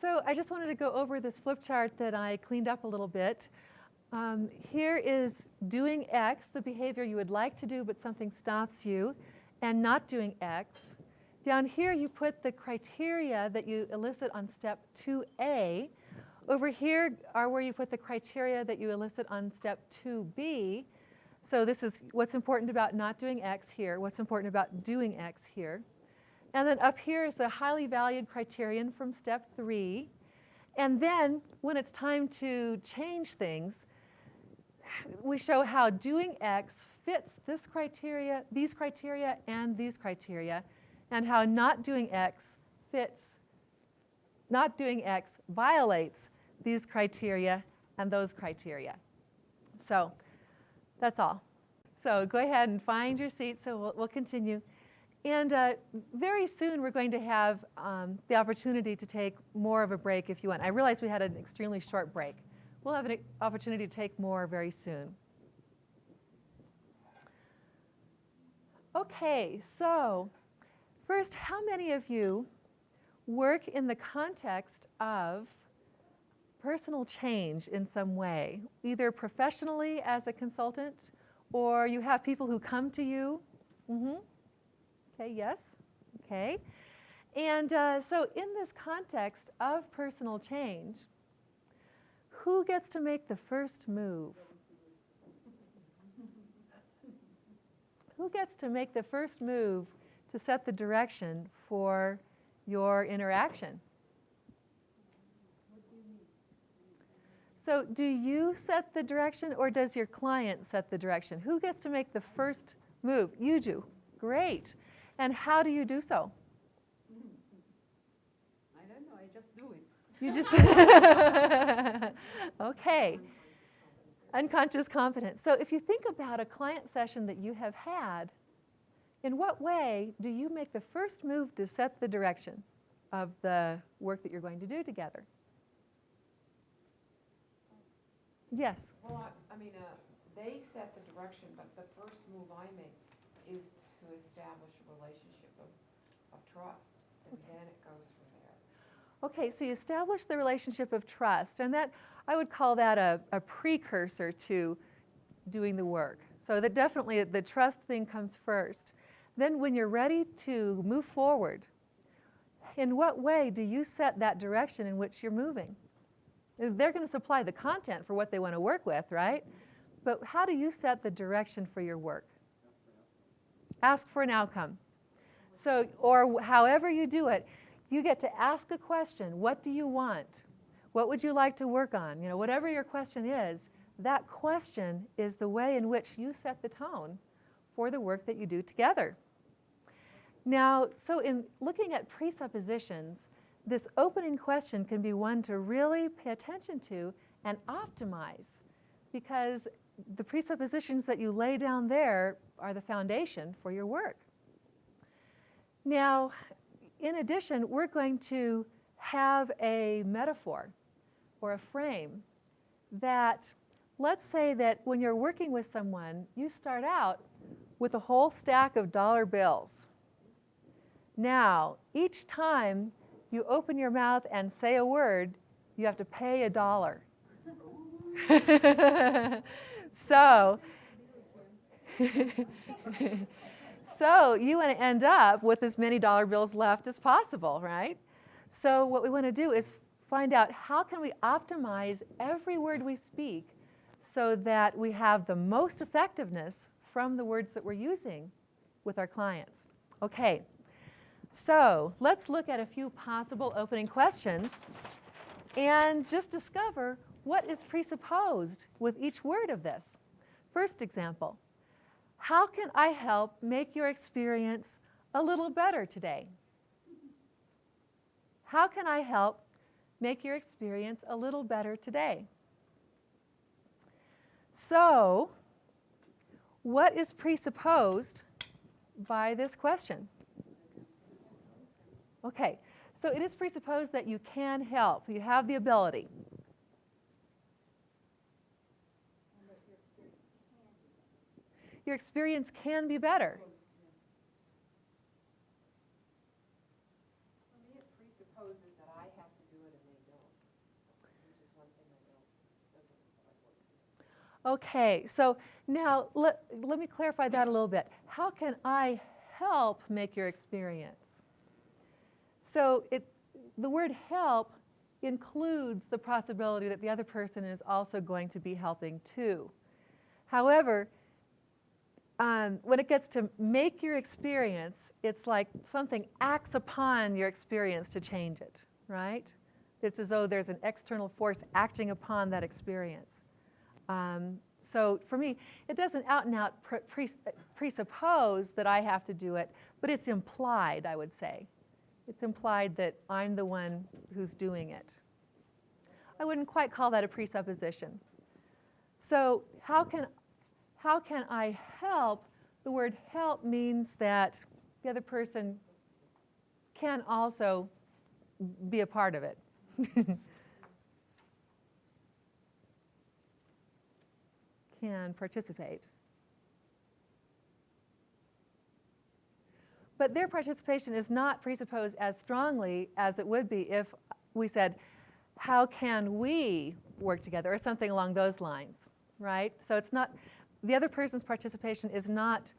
So I just wanted to go over this flip chart that I cleaned up a little bit. Here is doing X, the behavior you would like to do, but something stops you, and not doing X. Down here, you put the criteria that you elicit on step 2A. Over here are where you put the criteria that you elicit on step 2B. So this is what's important about not doing X here, what's important about doing X here. And then up here is the highly valued criterion from step 3. And then when it's time to change things, we show how doing X fits this criteria, these criteria, and these criteria, and how not doing X fits, not doing X violates these criteria and those criteria. So that's all. So go ahead and find your seat. So we'll continue. And very soon we're going to have the opportunity to take more of a break if you want. I realize we had an extremely short break. We'll have an opportunity to take more very soon. Okay, so first, how many of you work in the context of personal change in some way, either professionally as a consultant, or you have people who come to you? Okay, yes, okay. And so in this context of personal change, who gets to make the first move? Who gets to make the first move to set the direction for your interaction? So do you set the direction, or does your client set the direction? Who gets to make the first move? You do. Great. And how do you do so? I don't know, I just do it. You just okay. Unconscious competence. So if you think about a client session that you have had, in what way do you make the first move to set the direction of the work that you're going to do together? Yes? Well, I mean, they set the direction, but the first move I make is to establish a relationship of trust, and then it goes from there. Okay, so you establish the relationship of trust, and that I would call that a precursor to doing the work. So that definitely the trust thing comes first. Then when you're ready to move forward, in what way do you set that direction in which you're moving? They're going to supply the content for what they want to work with, right? But how do you set the direction for your work? Ask for an outcome. So, or however you do it, you get to ask a question. What do you want? What would you like to work on? You know, whatever your question is, that question is the way in which you set the tone for the work that you do together. Now, so in looking at presuppositions, this opening question can be one to really pay attention to and optimize, because the presuppositions that you lay down there are the foundation for your work. Now, in addition, we're going to have a metaphor or a frame that, let's say that when you're working with someone, you start out with a whole stack of dollar bills. Now, each time you open your mouth and say a word, you have to pay $1. So, so you want to end up with as many dollar bills left as possible, right? So what we want to do is find out how can we optimize every word we speak so that we have the most effectiveness from the words that we're using with our clients. Okay, so let's look at a few possible opening questions and just discover what is presupposed with each word of this. First example, how can I help make your experience a little better today? How can I help make your experience a little better today? So, what is presupposed by this question? Okay, so it is presupposed that you can help. You have the ability. Your experience can be better. Okay, so now let me clarify that a little bit. How can I help make your experience? So the word help includes the possibility that the other person is also going to be helping too. However, when it gets to make your experience, it's like something acts upon your experience to change it, right? It's as though there's an external force acting upon that experience. So for me, it doesn't out and out presuppose that I have to do it, but it's implied, I would say. It's implied that I'm the one who's doing it. I wouldn't quite call that a presupposition. So how can I help? The word help means that the other person can also be a part of it. Can participate. But their participation is not presupposed as strongly as it would be if we said, how can we work together, or something along those lines, right? So it's not, the other person's participation is not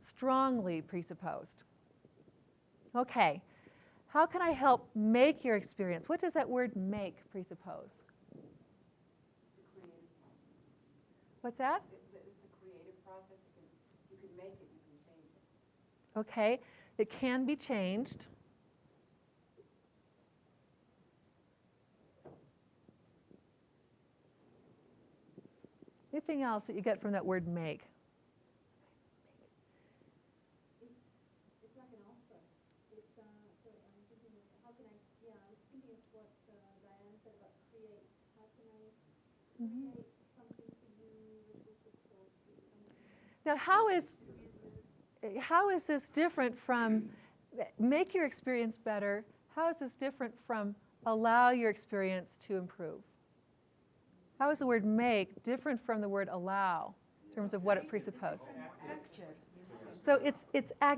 strongly presupposed. Okay, how can I help make your experience? What does that word make presuppose? What's that? It's a creative process. You can make it, you can change it. Okay, it can be changed. Anything else that you get from that word make? It's like an offer. It's sorry, I'm thinking of how can I? Yeah, I was thinking of what Diane said about create. How can I create something for you which will support you? Now, how is this different from make your experience better? How is this different from allow your experience to improve? How is the word make different from the word allow in terms of what it presupposes? So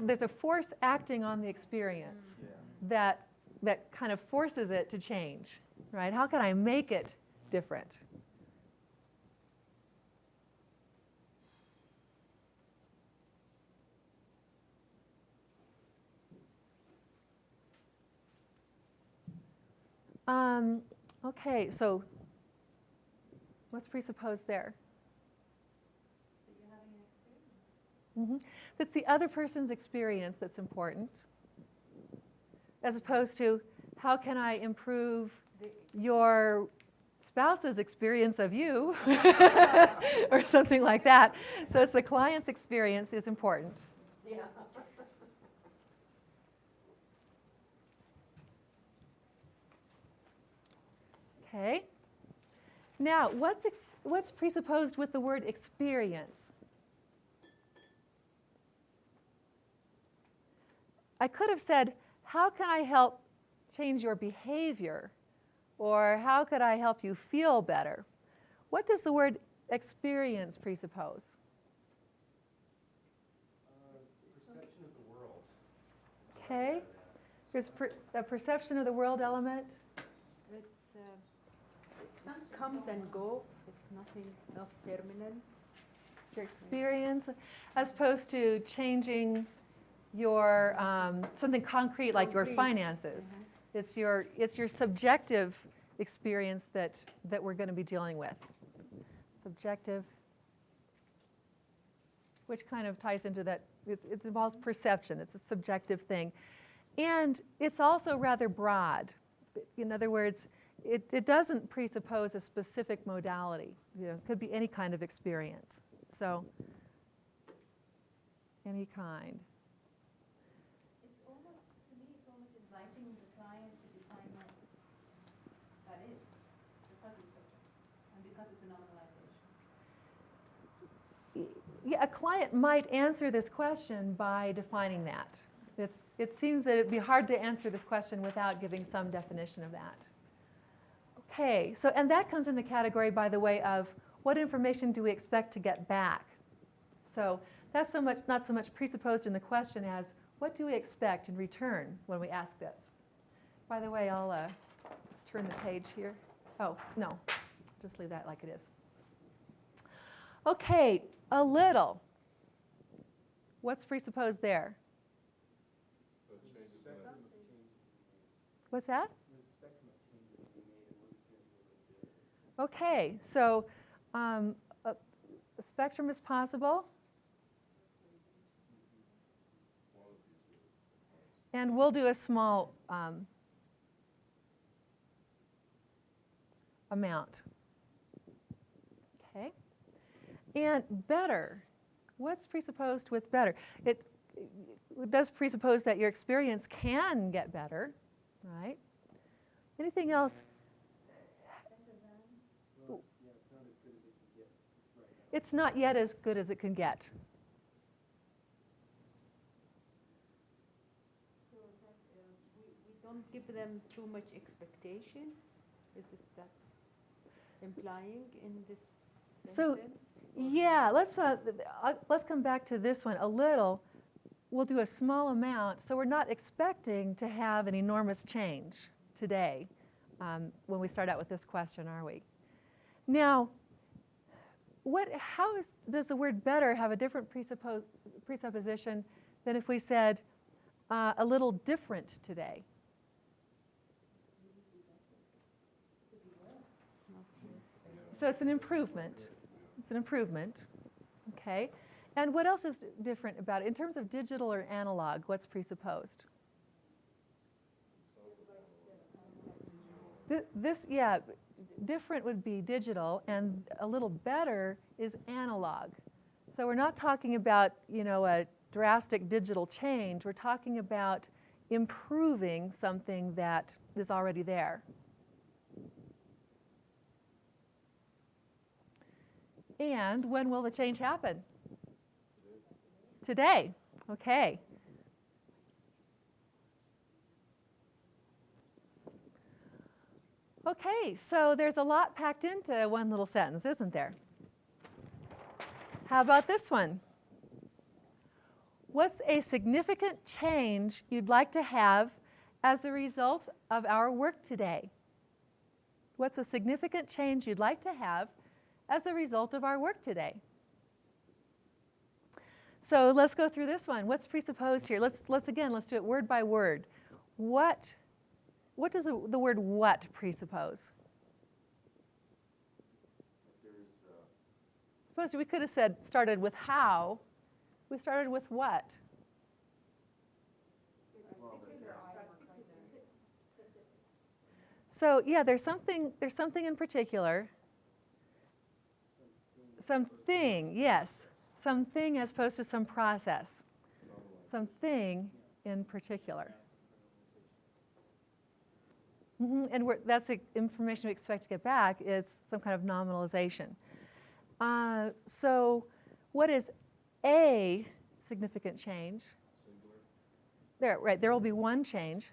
there's a force acting on the experience that kind of forces it to change, right? How can I make it different? Okay, so what's presupposed there? That you're having an experience. That's the other person's experience that's important, as opposed to how can I improve your spouse's experience of you, or something like that. So it's the client's experience is important. Yeah. Okay. Now, what's presupposed with the word experience? I could have said, how can I help change your behavior? Or how could I help you feel better? What does the word experience presuppose? Perception of the world. Okay. There's a perception of the world element. It comes and go. It's nothing of permanent. Your experience, as opposed to changing your something concrete like your finances. It's your subjective experience that we're going to be dealing with. Subjective, which kind of ties into that. It involves perception. It's a subjective thing, and it's also rather broad. In other words, it doesn't presuppose a specific modality. It could be any kind of experience. So, any kind. It's almost, to me, it's almost inviting the client to define what that is, because it's subject, and because it's a nominalization. Yeah, a client might answer this question by defining that. It seems that it'd be hard to answer this question without giving some definition of that. Okay, so, and that comes in the category, by the way, of what information do we expect to get back? So that's not so much presupposed in the question as what do we expect in return when we ask this? By the way, I'll just turn the page here. Oh, no, just leave that like it is. Okay, a little. What's presupposed there? So it changes when What's that? there's a spectrum of changes being made, and we're experiencing a little bit. Okay, so a spectrum is possible. And we'll do a small amount. Okay. And better. What's presupposed with better? It does presuppose that your experience can get better, right? Anything else? Well, it's not as good as it can get right now. It's not yet as good as it can get. So that we don't give them too much expectation? Is it that implying in this So, sentence? yeah, let's come back to this one a little. We'll do a small amount, so we're not expecting to have an enormous change today when we start out with this question, are we? Now, does the word better have a different presupposition than if we said a little different today? So it's an improvement. It's an improvement, okay? And what else is different about it? In terms of digital or analog, what's presupposed? Yeah, different would be digital, and a little better is analog. So we're not talking about, a drastic digital change. We're talking about improving something that is already there. And when will the change happen? Today. Okay. Okay, so there's a lot packed into one little sentence, isn't there? How about this one? What's a significant change you'd like to have as a result of our work today? What's a significant change you'd like to have as a result of our work today? So let's go through this one. What's presupposed here? Let's do it word by word. What does the word what presuppose? Suppose we could have started with how. We started with what? So yeah, there's something in particular. Something, yes. Something as opposed to some process. Something in particular. And that's the information we expect to get back is some kind of nominalization. So what is a significant change? Singular. Right, there will be one change.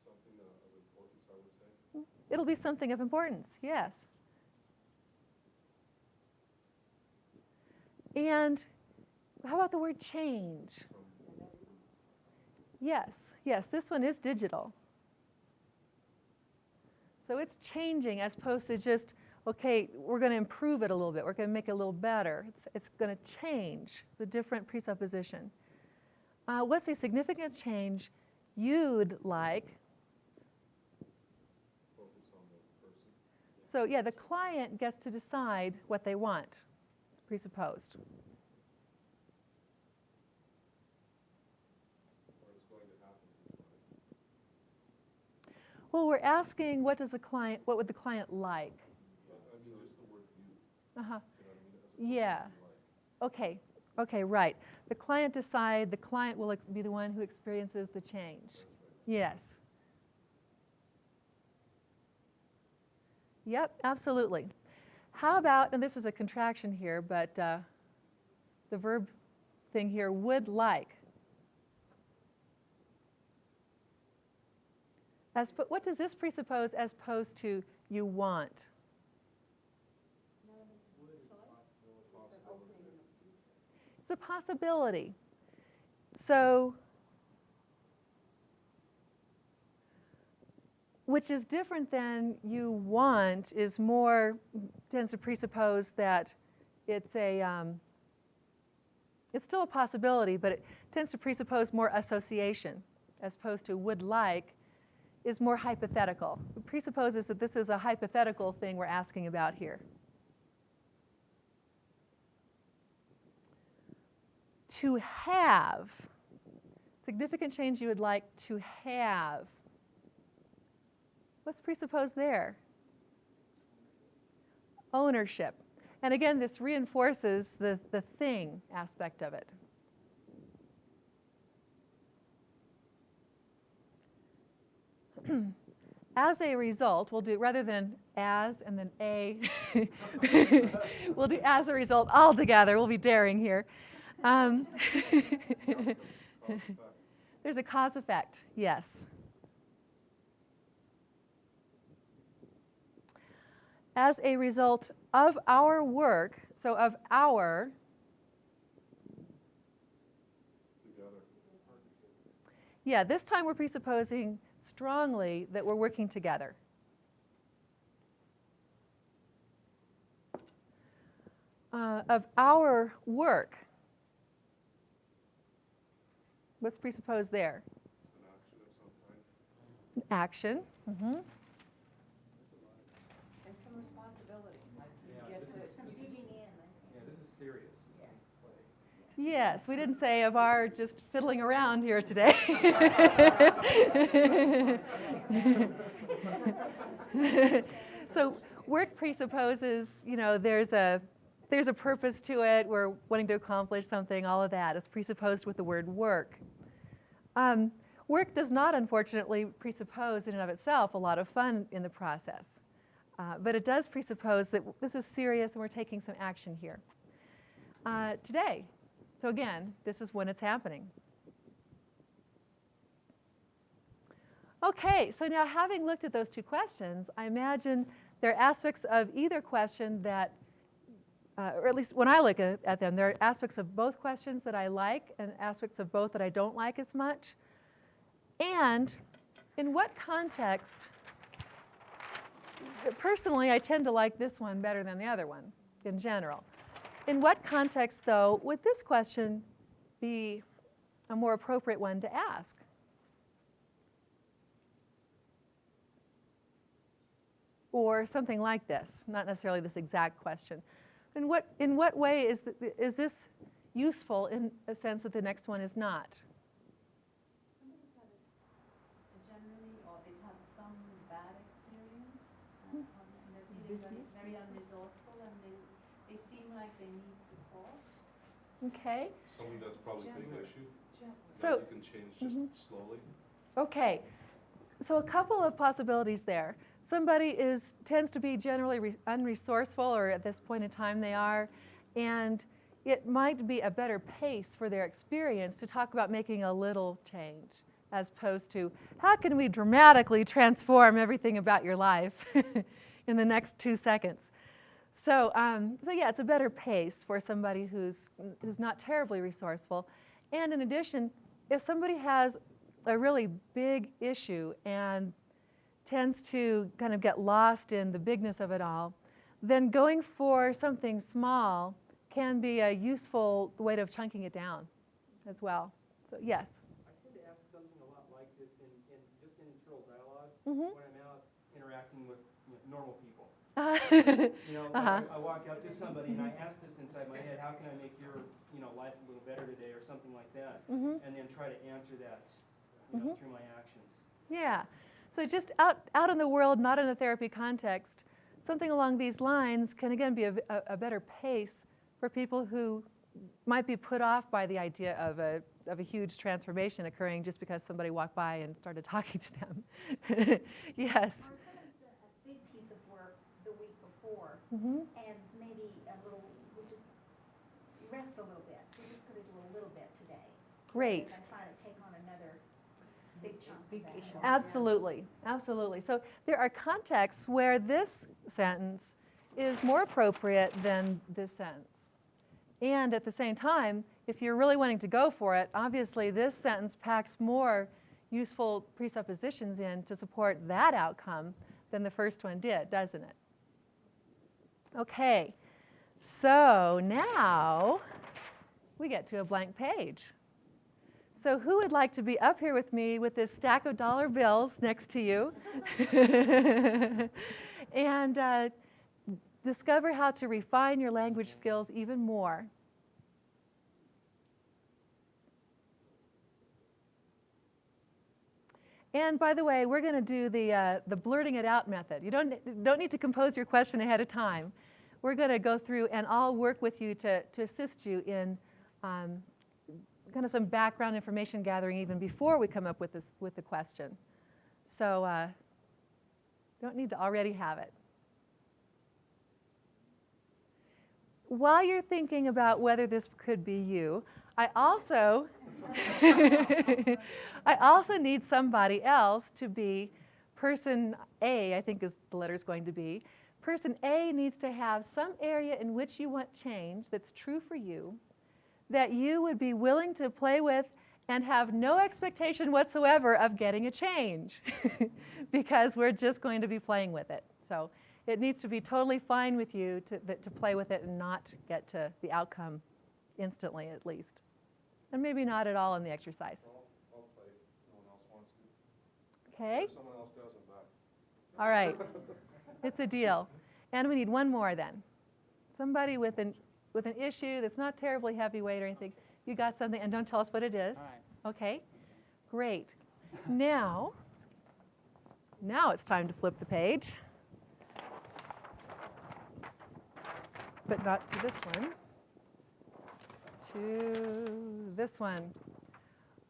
Something of importance, I would say. It'll be something of importance, yes. And how about the word change? Yes, this one is digital. So it's changing as opposed to just, okay, we're going to improve it a little bit. We're going to make it a little better. It's going to change. It's a different presupposition. What's a significant change you'd like? Focus on the person. So yeah, the client gets to decide what they want, presupposed. Or it's going to happen to the client. Well, we're asking what would the client like? But, I mean, just the word you. Uh-huh. You know what I mean? As Yeah. opposed to like. Okay, right. The client will be the one who experiences the change. Yes. Yep, absolutely. How about, and this is a contraction here, but the verb thing here, would like. What does this presuppose as opposed to you want? It's a possibility. So which is different than you want, is more, tends to presuppose that it's still a possibility, but it tends to presuppose more association, as opposed to would like is more hypothetical. It presupposes that this is a hypothetical thing we're asking about here. To have, significant change you would like to have. What's presupposed there? Ownership. And again, this reinforces the thing aspect of it. As a result, we'll do, rather than as and then a, we'll do as a result all together. We'll be daring here. There's a cause effect, yes. As a result of our work, so of our, yeah, this time we're presupposing strongly that we're working together. Of our work. What's presupposed there? An action of some kind. Action. And some responsibility, like you Yeah, get to. Some digging in, I think. Yeah, this is serious. This is play. Yes, we didn't say of our just fiddling around here today. So work presupposes, there's a purpose to it. We're wanting to accomplish something. All of that is presupposed with the word work. Work does not, unfortunately, presuppose in and of itself a lot of fun in the process. But it does presuppose that this is serious and we're taking some action here. Today. So again, this is when it's happening. Okay, so now having looked at those two questions, I imagine there are aspects of either question that, or at least when I look at them, there are aspects of both questions that I like and aspects of both that I don't like as much. And in what context, personally, I tend to like this one better than the other one in general. In what context, though, would this question be a more appropriate one to ask? Or something like this, not necessarily this exact question. In what way is this useful in a sense that the next one is not? Somebody's had generally, or they've had some bad experience, and they're feeling very unresourceful, and they seem like they need support. Okay. Something that's probably being an issue. So, that you can change just slowly. okay. So a couple of possibilities there. Somebody tends to be generally unresourceful, or at this point in time they are, and it might be a better pace for their experience to talk about making a little change, as opposed to how can we dramatically transform everything about your life in the next 2 seconds. So yeah, it's a better pace for somebody who's not terribly resourceful. And in addition, if somebody has a really big issue and tends to kind of get lost in the bigness of it all, then going for something small can be a useful way of chunking it down as well. So yes. I tend to ask something a lot like this in internal dialogue Mm-hmm. when I'm out interacting with normal people. Uh-huh. I walk up to somebody and I ask this inside my head, how can I make your life a little better today, or something like that, Mm-hmm. and then try to answer that Mm-hmm. through my actions. Yeah. So just out in the world, not in a therapy context, something along these lines can again be a better pace for people who might be put off by the idea of a huge transformation occurring just because somebody walked by and started talking to them. Yes. Or someone's done a big piece of work the week before, Mm-hmm. and maybe we just rest a little bit. We're just going to do a little bit today. Great. And try to take on another big chunk of Big that. issue. Absolutely, absolutely. So there are contexts where this sentence is more appropriate than this sentence. And at the same time, if you're really wanting to go for it, obviously this sentence packs more useful presuppositions in to support that outcome than the first one did, doesn't it? Okay, so now we get to a blank page. So who would like to be up here with me with this stack of dollar bills next to you and discover how to refine your language skills even more? And by the way, we're going to do the blurting it out method. You don't need to compose your question ahead of time. We're going to go through and I'll work with you to assist you in kind of some background information gathering even before we come up with the question. So don't need to already have it. While you're thinking about whether this could be you, I also need somebody else to be person A, I think is the letter's going to be. Person A needs to have some area in which you want change that's true for you, that you would be willing to play with and have no expectation whatsoever of getting a change because we're just going to be playing with it. So it needs to be totally fine with you to play with it and not get to the outcome instantly at least. And maybe not at all in the exercise. I'll play if no one else wants to. Okay? If someone else doesn't, bye. All right. It's a deal. And we need one more then. Somebody with an issue that's not terribly heavyweight or anything. You got something, and don't tell us what it is. All right. Okay? Great. Now it's time to flip the page. But not to this one. To this one.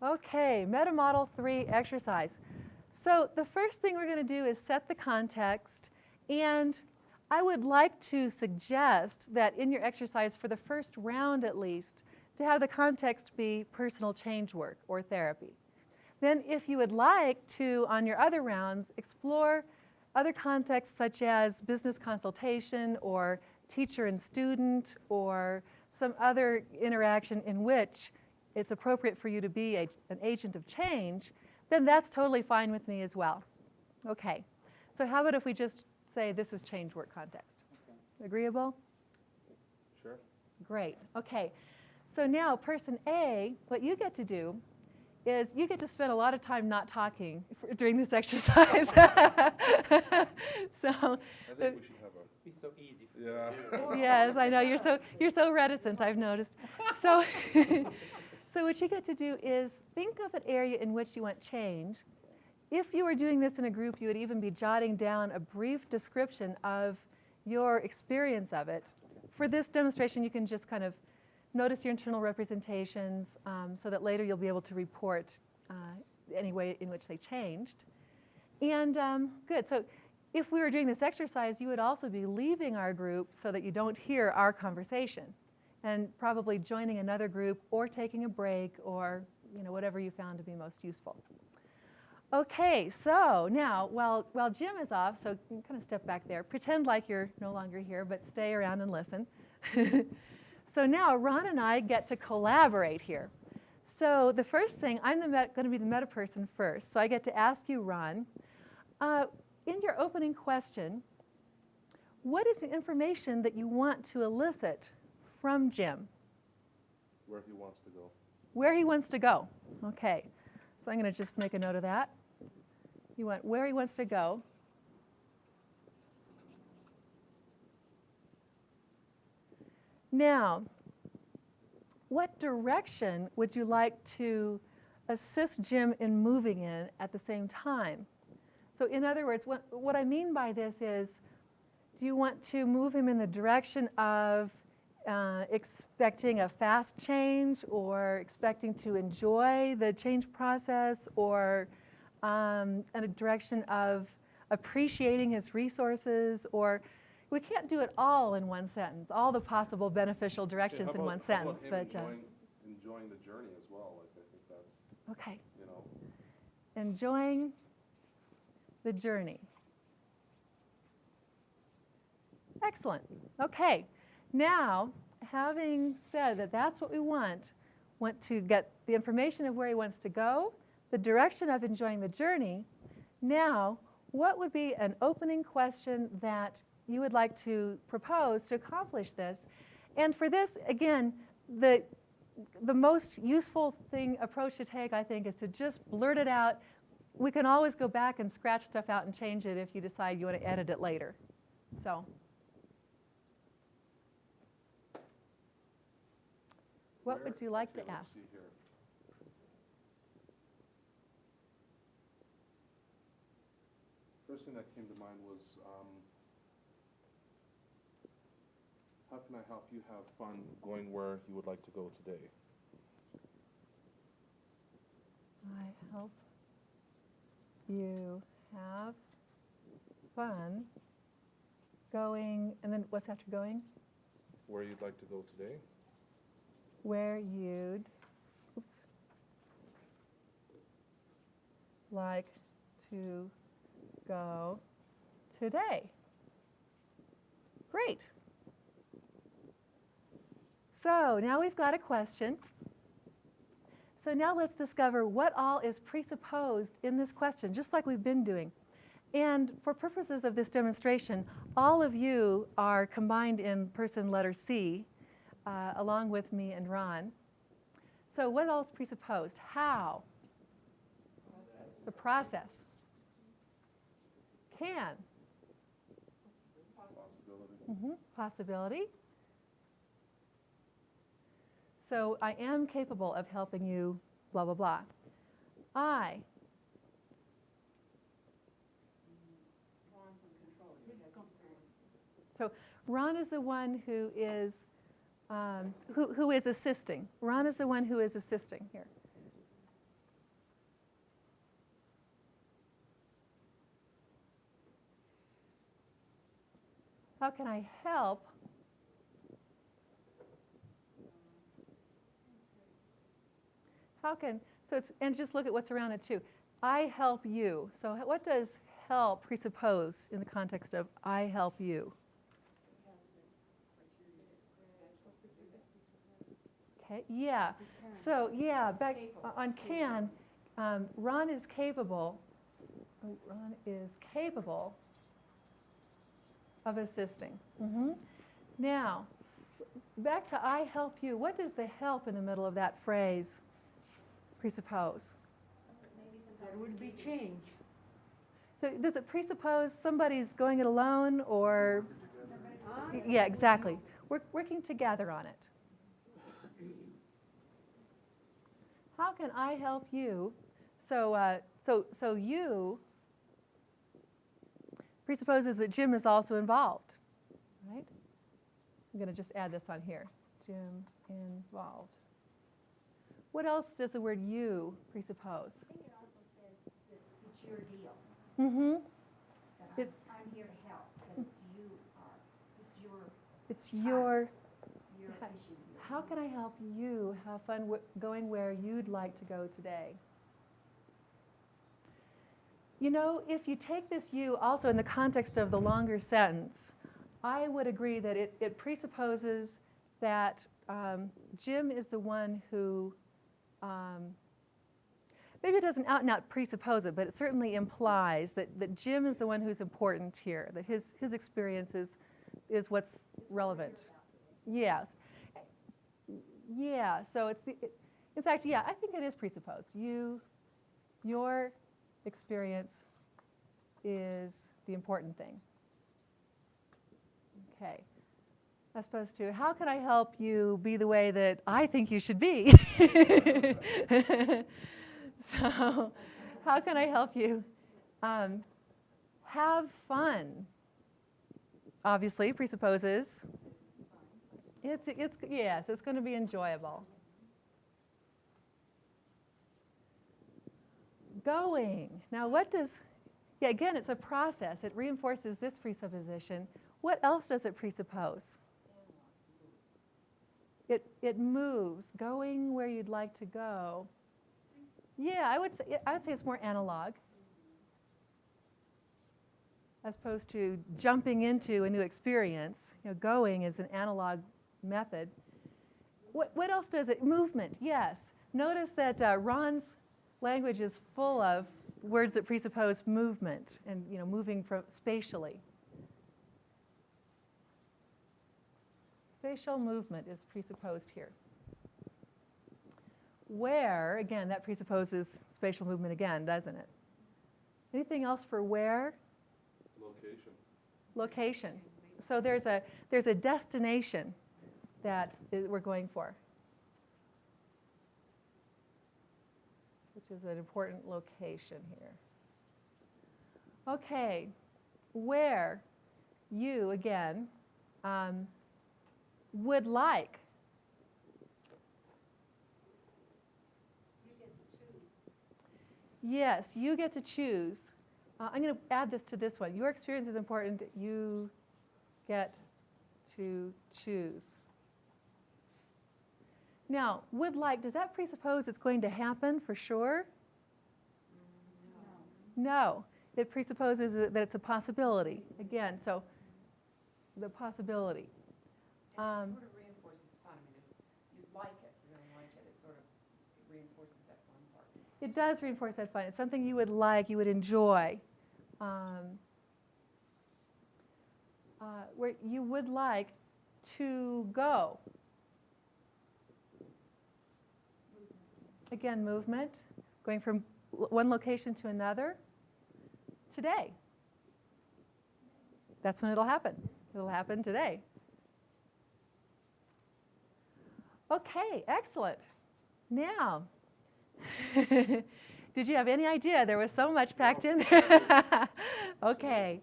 Okay, Meta Model 3 exercise. So the first thing we're going to do is set the context, and I would like to suggest that in your exercise for the first round at least, to have the context be personal change work or therapy. Then if you would like to, on your other rounds, explore other contexts such as business consultation or teacher and student or some other interaction in which it's appropriate for you to be an agent of change, then that's totally fine with me as well. Okay, so how about if we just say this is change work context? Okay. Agreeable? Sure. Great, okay. So now person A, what you get to do is you get to spend a lot of time not talking during this exercise. So, I think we should have a. It's so easy for Yeah. you to do. yes, I know, you're so reticent, I've noticed. So, so what you get to do is think of an area in which you want change. If you were doing this in a group, you would even be jotting down a brief description of your experience of it. For this demonstration, you can just kind of notice your internal representations so that later you'll be able to report any way in which they changed. And good, so if we were doing this exercise, you would also be leaving our group so that you don't hear our conversation and probably joining another group or taking a break or whatever you found to be most useful. Okay, so now while Jim is off, so you can kind of step back there, pretend like you're no longer here, but stay around and listen. So now Ron and I get to collaborate here. So the first thing, I'm going to be the meta person first. So I get to ask you, Ron, in your opening question, what is the information that you want to elicit from Jim? Where he wants to go. Where he wants to go. Okay, so I'm going to just make a note of that. You want where he wants to go. Now, what direction would you like to assist Jim in moving in at the same time? So in other words, what I mean by this is, do you want to move him in the direction of expecting a fast change or expecting to enjoy the change process or in a direction of appreciating his resources? Or we can't do it all in one sentence, all the possible beneficial directions in one sentence. But But enjoying the journey as well. Like I think that's, okay, enjoying the journey. Excellent. Okay. Now, having said that that's what we want to get the information of where he wants to go, the direction of enjoying the journey. Now, what would be an opening question that you would like to propose to accomplish this? And for this, again, the most useful approach to take, I think, is to just blurt it out. We can always go back and scratch stuff out and change it if you decide you want to edit it later. So, what would you like to let's ask? see here. First thing that came to mind was, how can I help you have fun going where you would like to go today? I help you have fun going, and then what's after going? Where you'd like to go today? Where you'd like to go today. Great. So now we've got a question. So now let's discover what all is presupposed in this question, just like we've been doing. And for purposes of this demonstration, all of you are combined in person letter C, along with me and Ron. So what else presupposed? How? The process. Can. Possibility. Possibility. So I am capable of helping you, blah, blah, blah. I. So Ron is the one who is assisting. Ron is the one who is assisting here. How can I help? And just look at what's around it too. I help you. So what does help presuppose in the context of I help you? Okay, yeah. So yeah, back on can, Ron is capable. Ron is capable of assisting. Now, back to I help you. What does the help in the middle of that phrase presuppose? There would be change. So does it presuppose somebody's going it alone or? Yeah, exactly. We're working together on it. How can I help you? So you presupposes that Jim is also involved, right? I'm going to just add this on here. Jim involved. What else does the word you presuppose? I think it also says that it's your deal. That I'm here to help, that it's your issue. How can I help you have fun going where you'd like to go today? You know, if you take this you also in the context of the longer sentence, I would agree that it presupposes that Jim is the one who, maybe it doesn't out and out presuppose it, but it certainly implies that Jim is the one who's important here, that his experience is what's relevant. Yes. Yeah, so in fact, yeah, I think it is presupposed. Your experience is the important thing. Okay. As opposed to, how can I help you be the way that I think you should be? So, how can I help you have fun? Obviously, presupposes it's going to be enjoyable. Going. Now, what does? Yeah, again, it's a process. It reinforces this presupposition. What else does it presuppose? It moves, going where you'd like to go. Yeah, I would say it's more analog, as opposed to jumping into a new experience. You know, going is an analog method. What else does it? Movement, yes. Notice that Ron's language is full of words that presuppose movement and, you know, moving from spatially. Spatial movement is presupposed here. Where, again, that presupposes spatial movement again, doesn't it? Anything else for where? Location. Location. So there's a destination that we're going for, which is an important location here. Okay, where you, again, would like. You get to choose. Yes, you get to choose. I'm going to add this to this one. Your experience is important. You get to choose. Now, would like, does that presuppose it's going to happen for sure? No. It presupposes that it's a possibility. Again, so the possibility. And it sort of reinforces fun. I mean, you like it, you're going to like it. It sort of reinforces that fun part. It does reinforce that fun. It's something you would like, you would enjoy. Where you would like to go. Again, movement, going from one location to another. Today. That's when it'll happen. It'll happen today. Okay, excellent. Now, did you have any idea there was so much packed in there? Okay.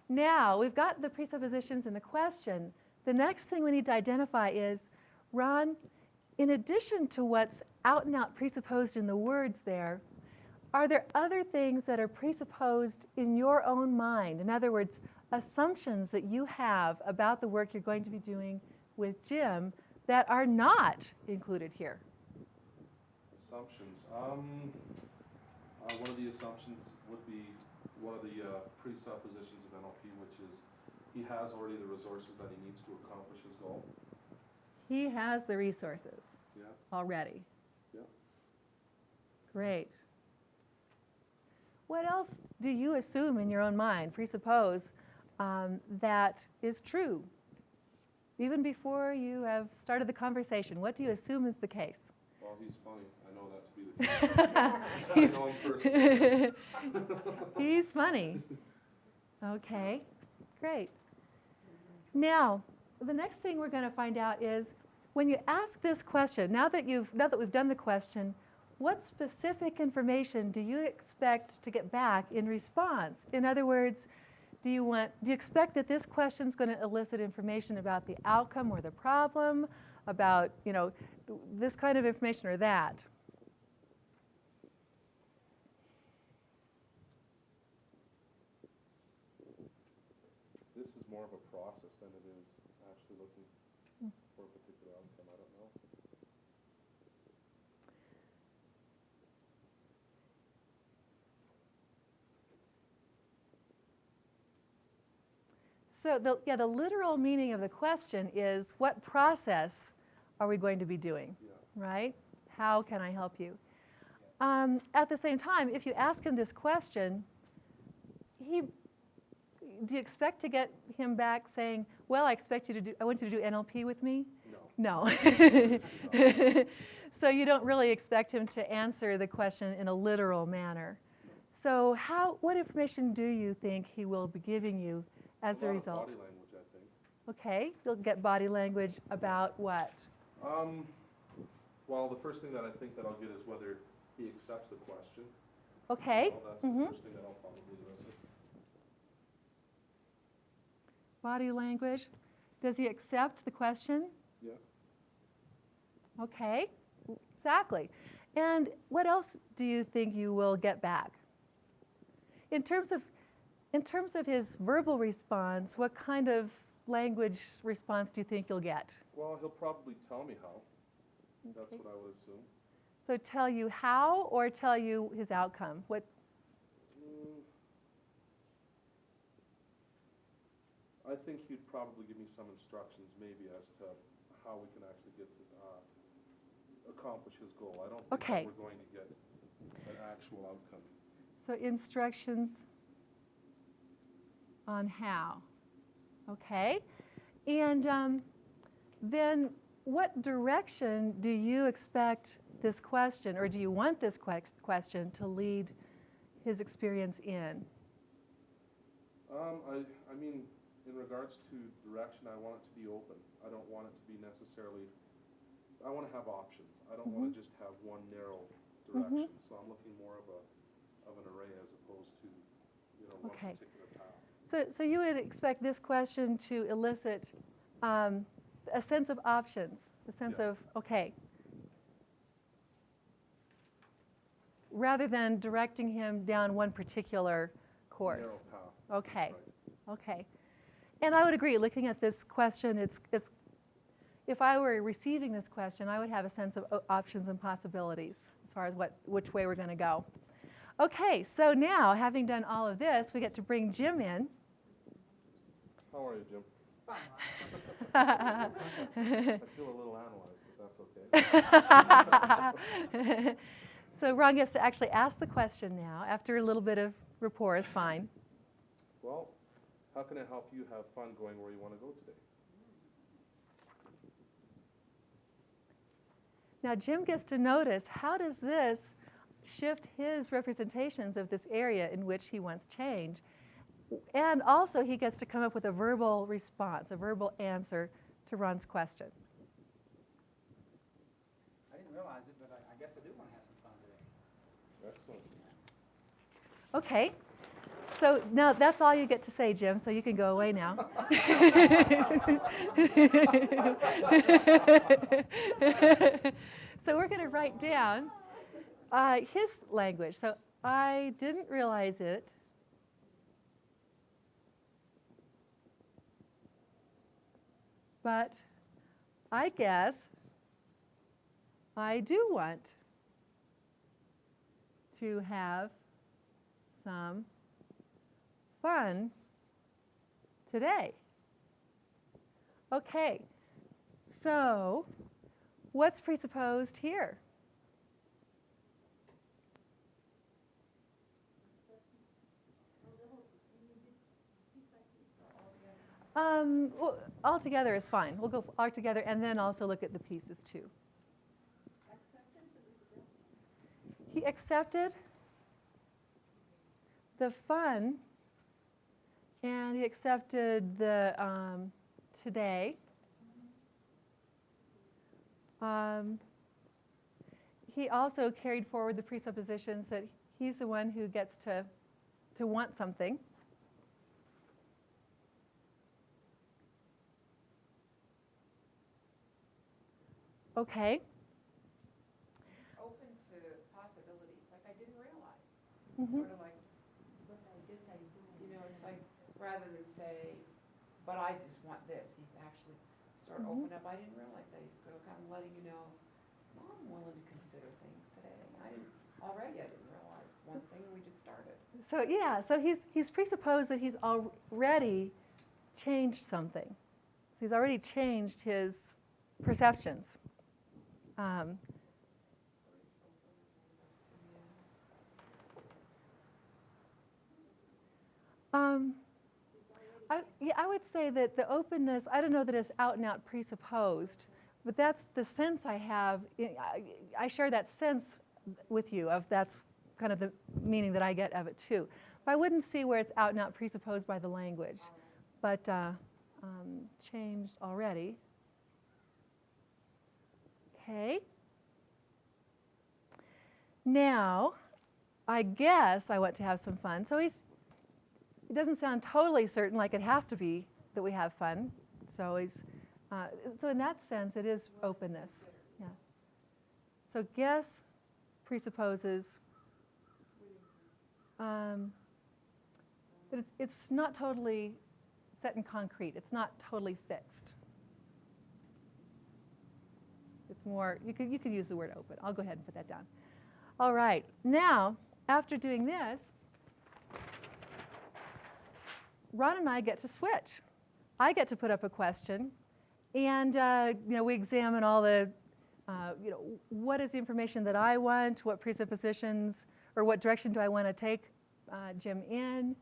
Now, we've got the presuppositions in the question. The next thing we need to identify is, Ron, in addition to what's out and out presupposed in the words there, are there other things that are presupposed in your own mind? In other words, assumptions that you have about the work you're going to be doing with Jim that are not included here? Assumptions. One of the assumptions would be one of the presuppositions of NLP, which is he has already the resources that he needs to accomplish his goal. He has the resources already. Yeah. Great. What else do you assume in your own mind, presuppose, that is true? Even before you have started the conversation, what do you assume is the case? Well, he's funny. I know that to be the case. I know him personally. He's funny. Okay, great. Now, the next thing we're going to find out is when you ask this question, now that we've done the question, what specific information do you expect to get back in response? In other words, do you expect that this question is going to elicit information about the outcome or the problem, about, you know, this kind of information or that? This is more of a process than it is actually looking for a particular outcome. I don't know. So the literal meaning of the question is, what process are we going to be doing, right? How can I help you? At the same time, if you ask him this question, do you expect to get him back saying, well, I want you to do NLP with me? No. No. So you don't really expect him to answer the question in a literal manner. So what information do you think he will be giving you as a result? Body language, I think. Okay, you'll get body language about what? Well, the first thing that I think that I'll get is whether he accepts the question. Okay. Well, that's the first thing that I'll probably listen. Body language. Does he accept the question? Yeah. Okay, exactly. And what else do you think you will get back? In terms of his verbal response, what kind of language response do you think you'll get? Well, he'll probably tell me how. That's what I would assume. So tell you how or tell you his outcome? What? I think he'd probably give me some instructions maybe as to how we can actually get to accomplish his goal. I don't think that we're going to get an actual outcome. So instructions on how. Okay. And then what direction do you expect this question, or do you want this question to lead his experience in? I mean, in regards to direction, I want it to be open. I don't want it to be necessarily, I want to have options. I don't want to just have one narrow direction. So I'm looking more of an array as opposed to, one Okay. particular path. So you would expect this question to elicit a sense of options, a sense Yeah. of, okay, rather than directing him down one particular course. Narrow path. Okay. That's right. Okay. And I would agree, looking at this question, it's if I were receiving this question, I would have a sense of options and possibilities as far as which way we're going to go. Okay, so now, having done all of this, we get to bring Jim in. How are you, Jim? I feel a little analyzed, but that's okay. So Ron gets to actually ask the question now. After a little bit of rapport is fine. Well, how can I help you have fun going where you want to go today? Now Jim gets to notice, how does this shift his representations of this area in which he wants change? And also he gets to come up with a verbal response, a verbal answer to Ron's question. I didn't realize it, but I guess I do want to have some fun today. Excellent. Okay. So now that's all you get to say, Jim, so you can go away now. So we're going to write down his language. So I didn't realize it, but I guess I do want to have some fun today. Okay, so what's presupposed here? Well, all together is fine. We'll go all together and then also look at the pieces too. Acceptance of the suggestion. He accepted the fun, and he accepted the today. He also carried forward the presuppositions that he's the one who gets to want something. Okay. It's open to possibilities, like I didn't realize. Mhm. Sort of like, it's like, rather than say, but I just want this, he's actually sort of opened up. I didn't realize that. He's sort of kind of letting you know, well, I'm willing to consider things today. I didn't realize one thing, and we just started. So yeah, so he's presupposed that he's already changed something. So he's already changed his perceptions. I would say that the openness, I don't know that it's out and out presupposed, but that's the sense I have. I share that sense with you of that's kind of the meaning that I get of it too. But I wouldn't see where it's out and out presupposed by the language, but changed already. Okay. Now, I guess I want to have some fun. So it doesn't sound totally certain, like it has to be that we have fun. So so in that sense, it is openness. Yeah. So guess presupposes that it's not totally set in concrete. It's not totally fixed. It's more, you could use the word open. I'll go ahead and put that down. All right. Now, after doing this, Ron and I get to switch. I get to put up a question, and we examine all the what is the information that I want? What presuppositions or what direction do I want to take Jim in?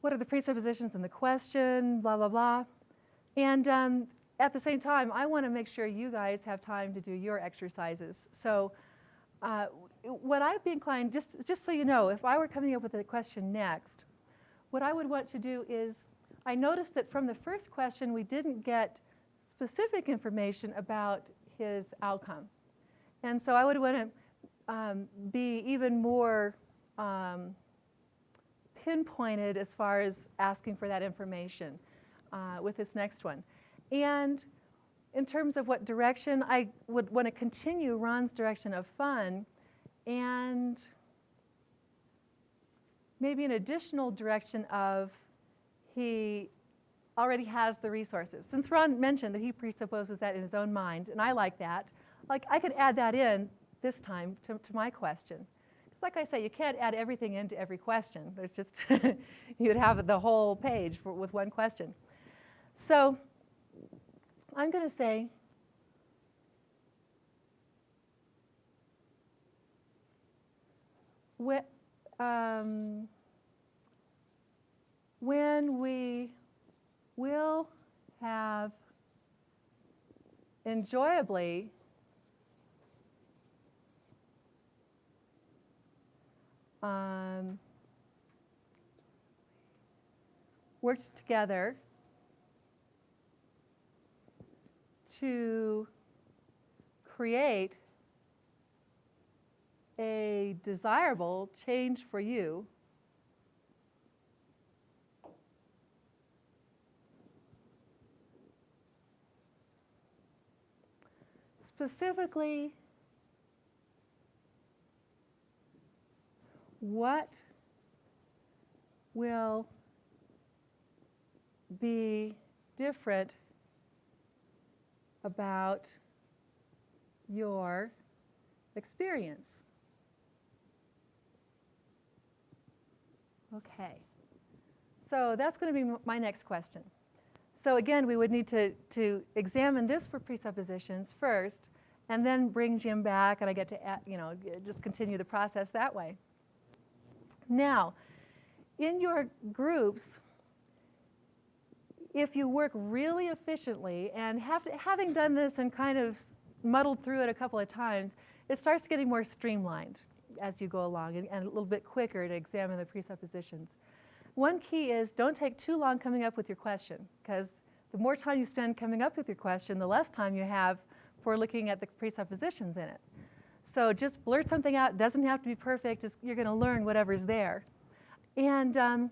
What are the presuppositions in the question? Blah, blah, blah. And at the same time, I want to make sure you guys have time to do your exercises. So what I'd be inclined, just so you know, if I were coming up with a question next, what I would want to do is, I noticed that from the first question, we didn't get specific information about his outcome. And so I would want to be even more pinpointed as far as asking for that information with this next one. And in terms of what direction, I would want to continue Ron's direction of fun and maybe an additional direction of he already has the resources. Since Ron mentioned that he presupposes that in his own mind, and I like that, like I could add that in this time to my question. Because like I say, you can't add everything into every question. There's just, you would have the whole page with one question. So I'm going to say, when we will have enjoyably worked together to create a desirable change for you, specifically, what will be different about your experience? Okay, so that's going to be my next question. So again, we would need to examine this for presuppositions first, and then bring Jim back, and I get to just continue the process that way. Now, in your groups, if you work really efficiently, and having done this and kind of muddled through it a couple of times, it starts getting more streamlined as you go along and a little bit quicker to examine the presuppositions. One key is don't take too long coming up with your question, because the more time you spend coming up with your question, the less time you have for looking at the presuppositions in it. So just blurt something out. It doesn't have to be perfect. You're going to learn whatever's there. And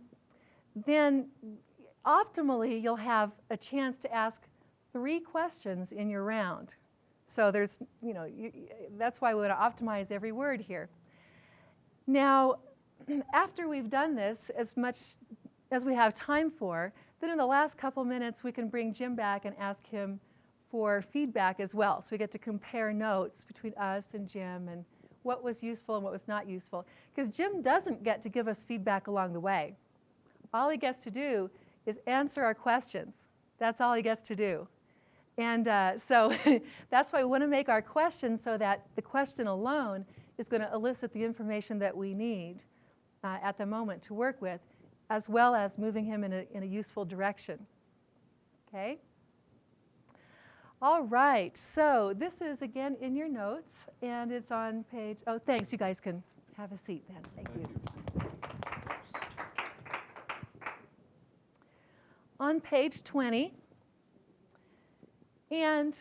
then optimally, you'll have a chance to ask 3 questions in your round. So there's, that's why we want to optimize every word here. Now, after we've done this as much as we have time for, then in the last couple minutes, we can bring Jim back and ask him for feedback as well. So we get to compare notes between us and Jim and what was useful and what was not useful. Because Jim doesn't get to give us feedback along the way. All he gets to do is answer our questions. That's all he gets to do. And so that's why we want to make our questions so that the question alone is going to elicit the information that we need at the moment to work with, as well as moving him in a useful direction. Okay? All right, so this is again in your notes, and it's on page, oh, thanks, you guys can have a seat then. Thank you. On page 20, and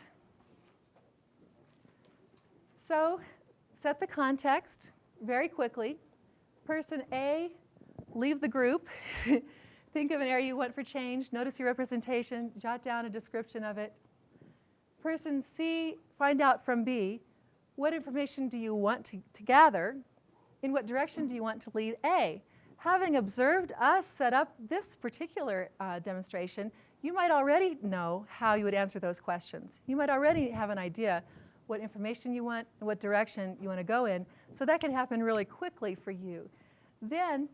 so set the context very quickly. Person A, leave the group. Think of an area you want for change. Notice your representation. Jot down a description of it. Person C, find out from B, what information do you want to gather? In what direction do you want to lead A? Having observed us set up this particular demonstration, you might already know how you would answer those questions. You might already have an idea what information you want and what direction you want to go in. So that can happen really quickly for you. Then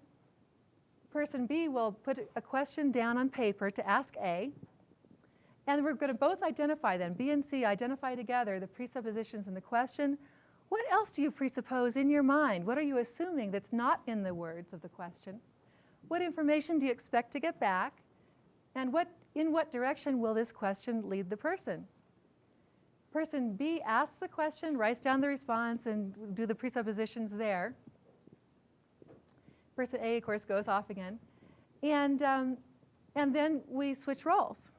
person B will put a question down on paper to ask A. And we're going to both identify then, B and C, identify together the presuppositions in the question. What else do you presuppose in your mind? What are you assuming that's not in the words of the question? What information do you expect to get back? And in what direction will this question lead the person? Person B asks the question, writes down the response, and do the presuppositions there. Person A, of course, goes off again. And then we switch roles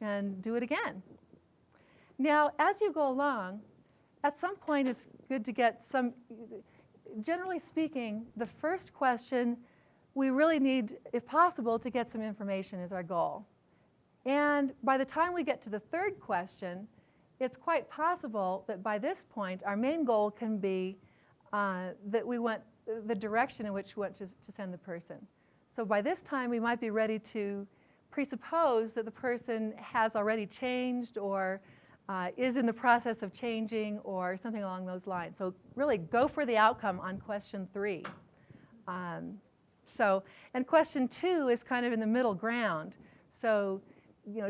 and do it again. Now, as you go along, at some point it's good to get some, generally speaking, the first question, we really need, if possible, to get some information is our goal. And by the time we get to the third question, it's quite possible that by this point, our main goal can be that we want the direction in which we want to send the person. So by this time, we might be ready to presuppose that the person has already changed or is in the process of changing or something along those lines. So really go for the outcome on question 3. And question 2 is kind of in the middle ground. So,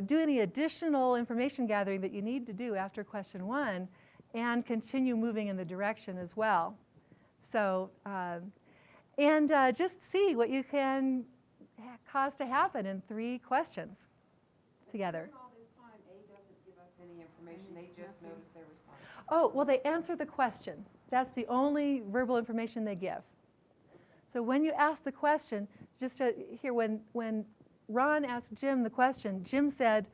do any additional information gathering that you need to do after question 1 and continue moving in the direction as well. So, just see what you can cause to happen in 3 questions together. All this time, A doesn't give us any information, they just notice their response. Oh, well, they answer the question. That's the only verbal information they give. So when you ask the question, just to hear when Ron asked Jim the question, Jim said,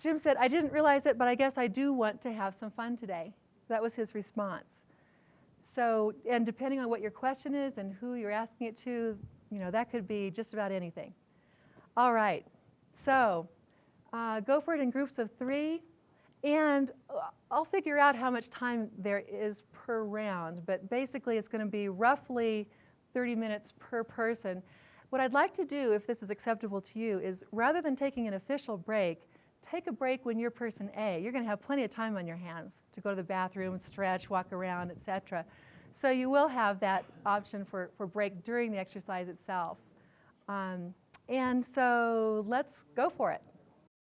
Jim said, I didn't realize it, but I guess I do want to have some fun today. That was his response. So, and depending on what your question is and who you're asking it to, that could be just about anything. All right, so go for it in groups of 3. And I'll figure out how much time there is per round, but basically it's going to be roughly 30 minutes per person. What I'd like to do, if this is acceptable to you, is rather than taking an official break, take a break when you're person A. You're going to have plenty of time on your hands to go to the bathroom, stretch, walk around, etc. So you will have that option for break during the exercise itself. And so let's go for it.